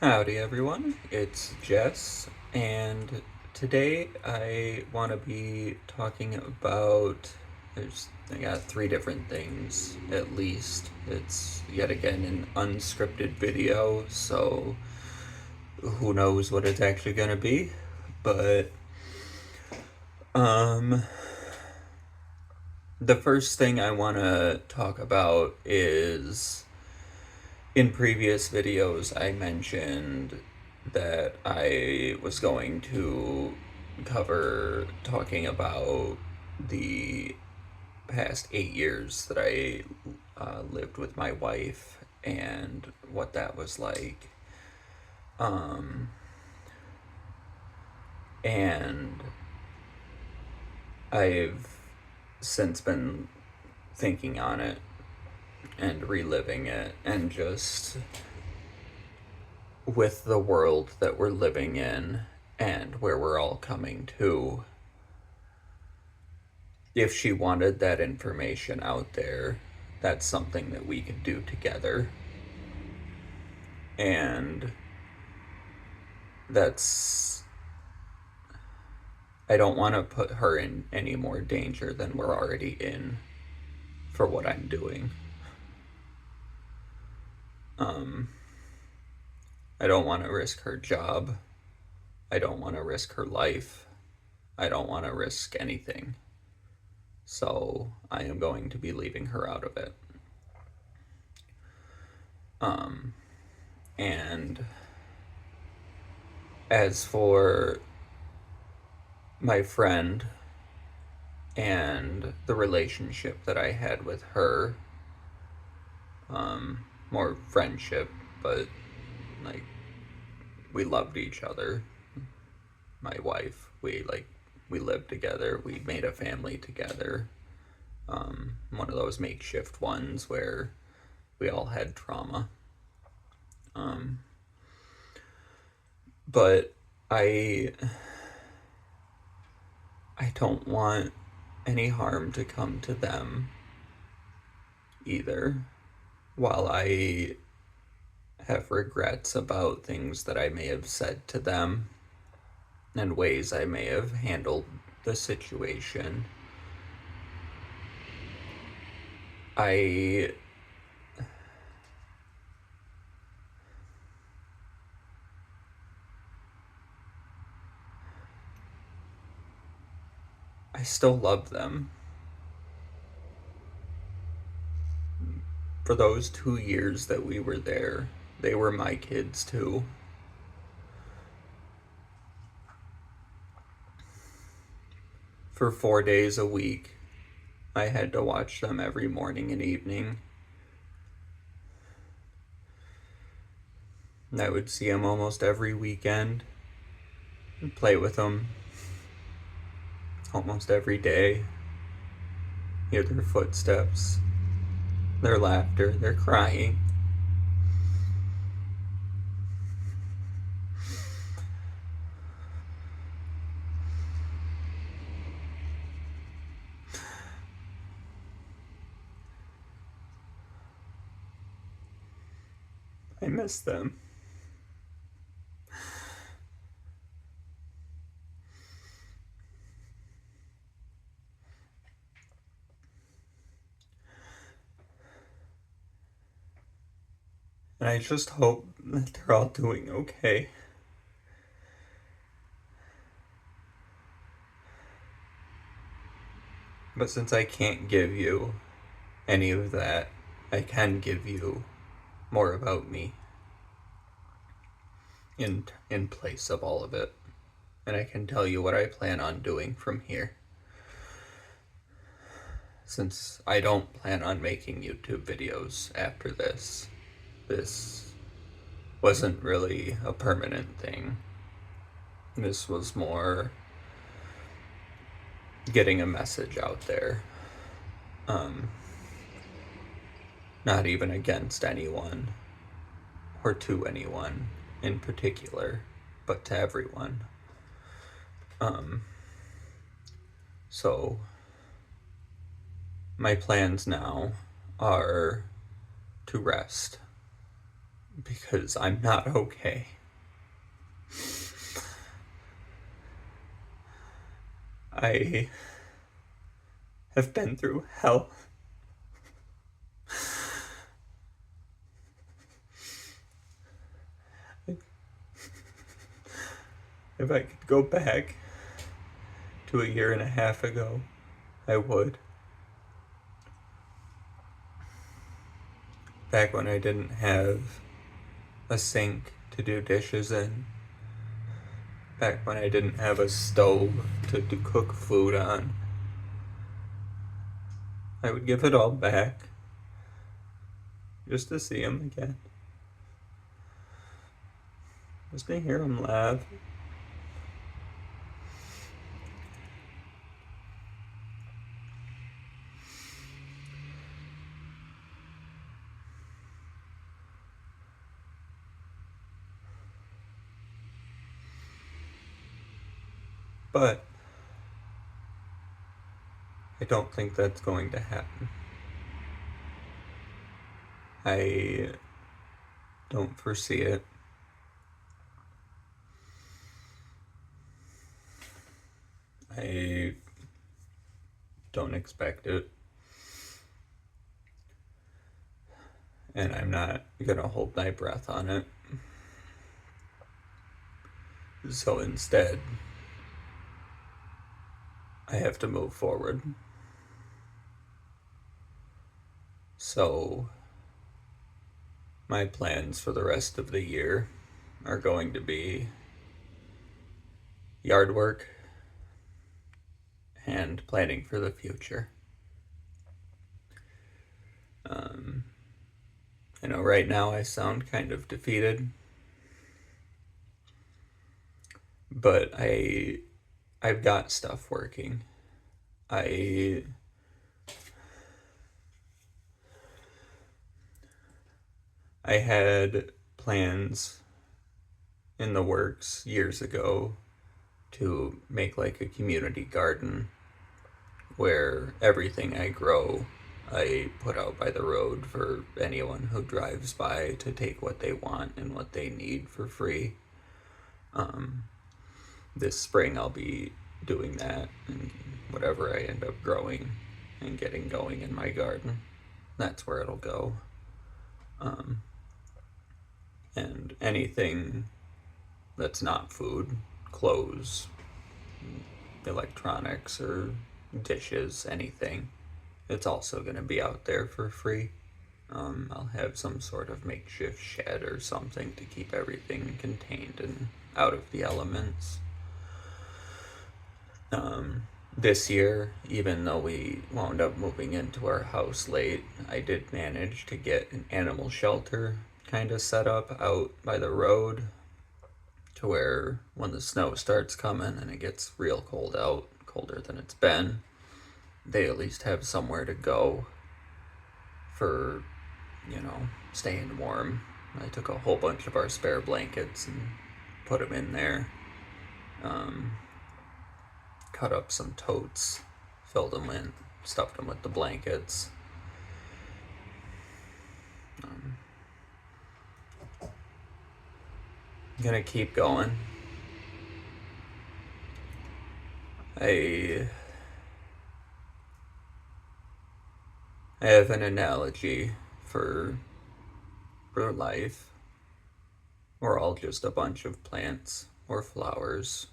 Howdy, everyone. It's Jess, and today I want to be talking about. I got three different things at least. It's yet again an unscripted video, so who knows what it's actually gonna be. But, um, the first thing I want to talk about is in previous videos, I mentioned that I was going to cover talking about the past 8 years that I lived with my wife and what that was like. Um, and I've since been thinking on it and reliving it, and just with the world that we're living in and where we're all coming to, if she wanted that information out there, that's something that we could do together. And that's, I don't want to put her in any more danger than we're already in for what I'm doing. Um, I don't want to risk her job. I don't want to risk her life. I don't want to risk anything. So I am going to be leaving her out of it. Um, and as for my friend and the relationship that I had with her, more friendship, but like we loved each other. My wife, we lived together. We made a family together. One of those makeshift ones where we all had trauma. Um, but I I don't want any harm to come to them either. While I have regrets about things that I may have said to them and ways I may have handled the situation, I I still love them. For those 2 years that we were there, they were my kids too. For 4 days a week, I had to watch them every morning and evening. And I would see them almost every weekend and play with them almost every day. Hear their footsteps, their laughter, their crying. I miss them. And I just hope that they're all doing okay. But since I can't give you any of that, I can give you more about me in place of all of it. And I can tell you what I plan on doing from here. Since I don't plan on making YouTube videos after this wasn't really a permanent thing. This was more getting a message out there. Um, Not even against anyone or to anyone in particular, but to everyone. Um, so my plans now are to rest because I'm not okay. I have been through hell. If I could go back to a year and a half ago, I would. Back when I didn't have a sink to do dishes in. Back when I didn't have a stove to cook food on. I would give it all back just to see him again. Just to hear him laugh. But I don't think that's going to happen. I don't foresee it. I don't expect it. And I'm not gonna hold my breath on it. So instead, I have to move forward. So, my plans for the rest of the year are going to be yard work and planning for the future. I know right now I sound kind of defeated, but I've got stuff working. I had plans in the works years ago to make like a community garden where everything I grow I put out by the road for anyone who drives by to take what they want and what they need for free. This spring I'll be doing that, and whatever I end up growing and getting going in my garden, that's where it'll go. And anything that's not food, clothes, electronics, or dishes, anything, it's also going to be out there for free. I'll have some sort of makeshift shed or something to keep everything contained and out of the elements. This year, even though we wound up moving into our house late, I did manage to get an animal shelter kind of set up out by the road to where when the snow starts coming and it gets real cold out, colder than it's been, they at least have somewhere to go for, staying warm. I took a whole bunch of our spare blankets and put them in there. Cut up some totes, filled them in, stuffed them with the blankets. I'm gonna keep going. I have an analogy for life. We're all just a bunch of plants or flowers.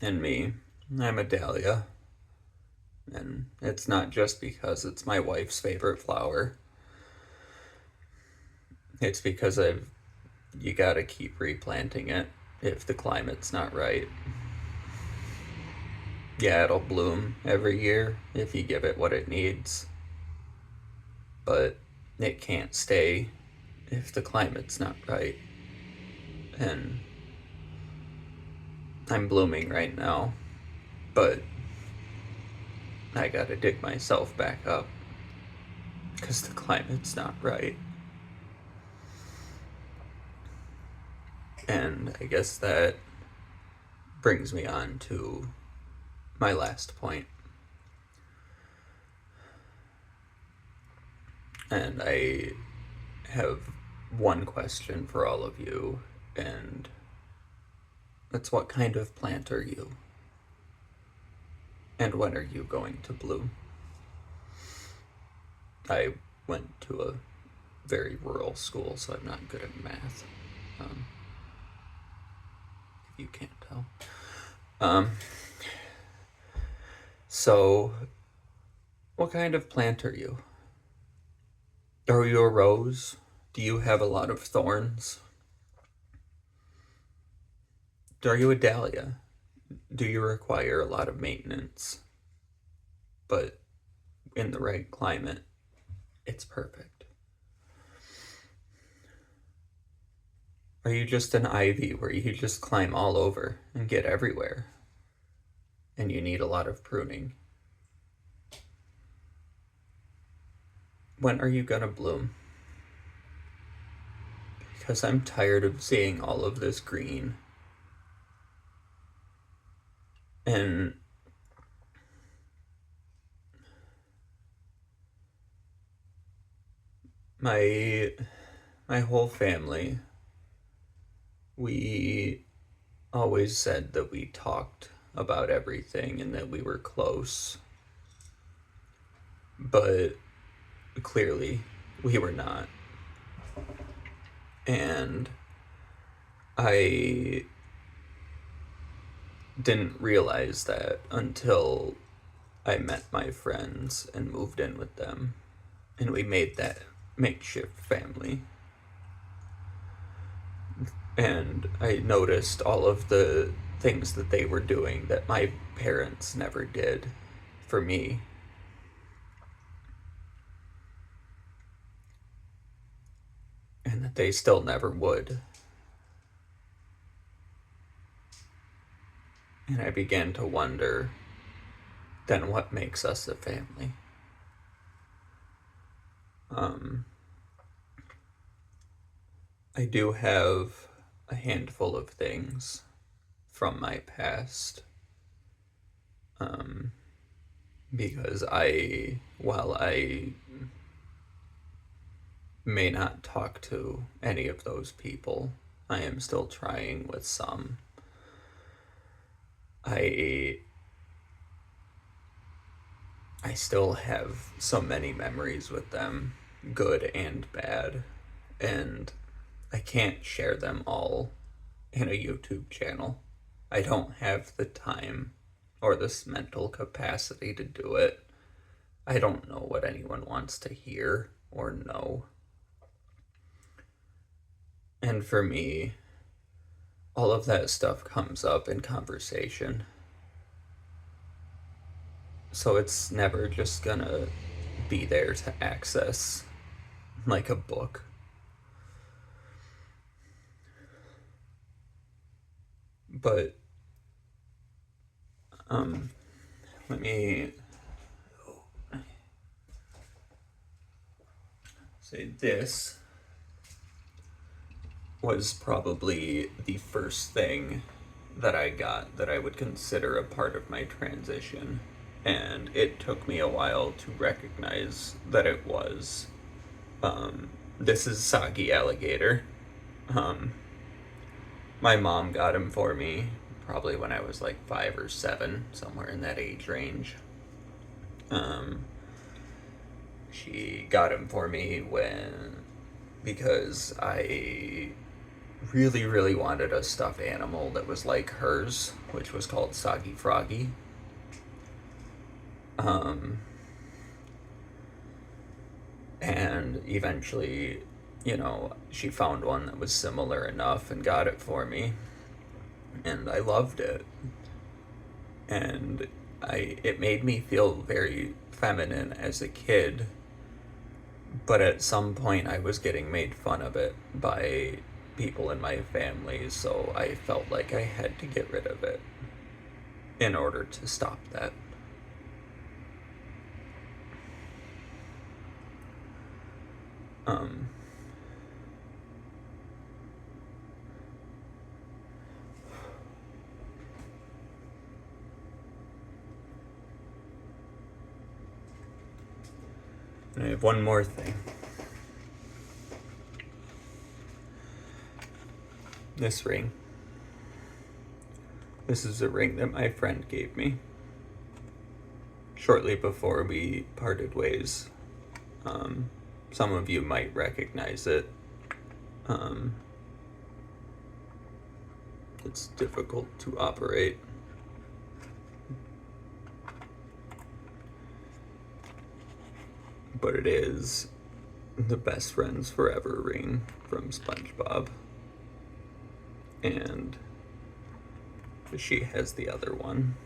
And me, I'm a dahlia. And it's not just because it's my wife's favorite flower. It's because you gotta keep replanting it if the climate's not right. Yeah, it'll bloom every year if you give it what it needs. But it can't stay if the climate's not right. And I'm blooming right now, but I gotta dig myself back up because the climate's not right. And I guess that brings me on to my last point. And I have one question for all of you, and that's what kind of plant are you? And when are you going to bloom? I went to a very rural school, so I'm not good at math. If you can't tell. So, what kind of plant are you? Are you a rose? Do you have a lot of thorns? Are you a dahlia? Do you require a lot of maintenance? But in the right climate, it's perfect. Are you just an ivy where you just climb all over and get everywhere? And you need a lot of pruning. When are you gonna bloom? Because I'm tired of seeing all of this green. And my whole family, we always said that we talked about everything and that we were close. But clearly, we were not. And I didn't realize that until I met my friends and moved in with them, and we made that makeshift family. And I noticed all of the things that they were doing that my parents never did for me. And that they still never would. And I began to wonder, then what makes us a family? I do have a handful of things from my past. Because while I may not talk to any of those people, I am still trying with some. I still have so many memories with them, good and bad, and I can't share them all in a YouTube channel. I don't have the time or this mental capacity to do it. I don't know what anyone wants to hear or know. And for me, all of that stuff comes up in conversation. So it's never just gonna be there to access like a book. But let me say this was probably the first thing that I got that I would consider a part of my transition. And it took me a while to recognize that it was. This is Soggy Alligator. My mom got him for me probably when I was like 5 or 7, somewhere in that age range. She got him for me because I really, really wanted a stuffed animal that was like hers, which was called Soggy Froggy. And eventually, she found one that was similar enough and got it for me. And I loved it. And it made me feel very feminine as a kid. But at some point, I was getting made fun of it by people in my family, so I felt like I had to get rid of it in order to stop that. And I have one more thing. this ring. This is a ring that my friend gave me shortly before we parted ways. Some of you might recognize it. It's difficult to operate. But it is the Best Friends Forever ring from SpongeBob. And she has the other one.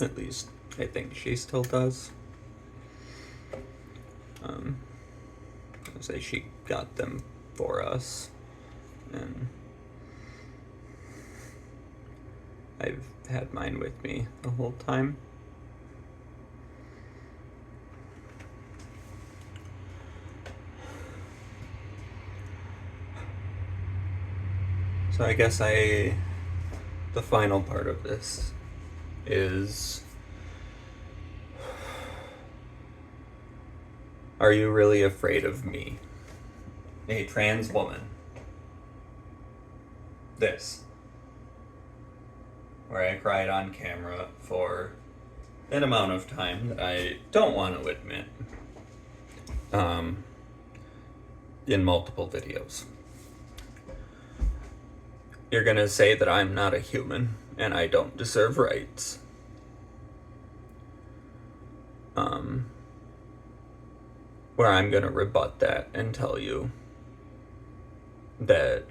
At least I think she still does. Say she got them for us, and I've had mine with me the whole time. So I guess the final part of this is, are you really afraid of me? A trans woman. This. Where I cried on camera for an amount of time that I don't want to admit. In multiple videos. You're gonna say that I'm not a human and I don't deserve rights. Where I'm gonna rebut that and tell you that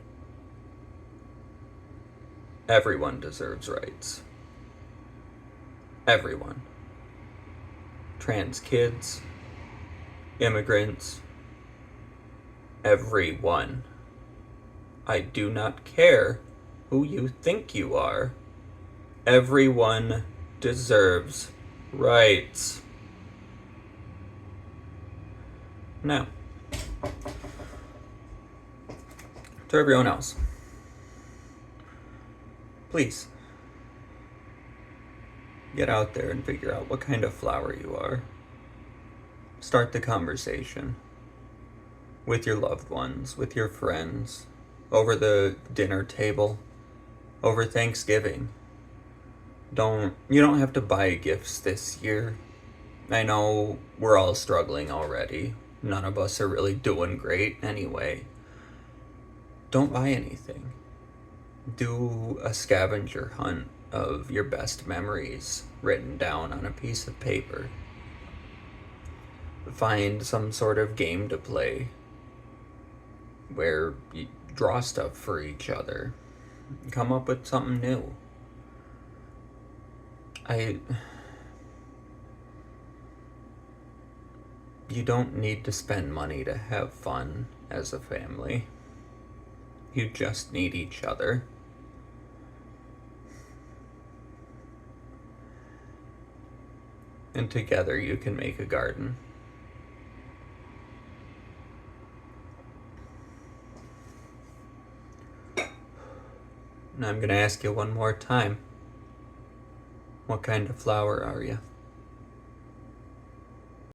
everyone deserves rights. Everyone. Trans kids, immigrants, everyone. I do not care who you think you are. Everyone deserves rights. Now, to everyone else, please get out there and figure out what kind of flower you are. Start the conversation with your loved ones, with your friends, over the dinner table, over Thanksgiving. You don't have to buy gifts this year. I know we're all struggling already. None of us are really doing great anyway. Don't buy anything. Do a scavenger hunt of your best memories written down on a piece of paper. Find some sort of game to play where you draw stuff for each other. Come up with something new. You don't need to spend money to have fun as a family. You just need each other. And together you can make a garden. And I'm gonna ask you one more time. What kind of flower are you?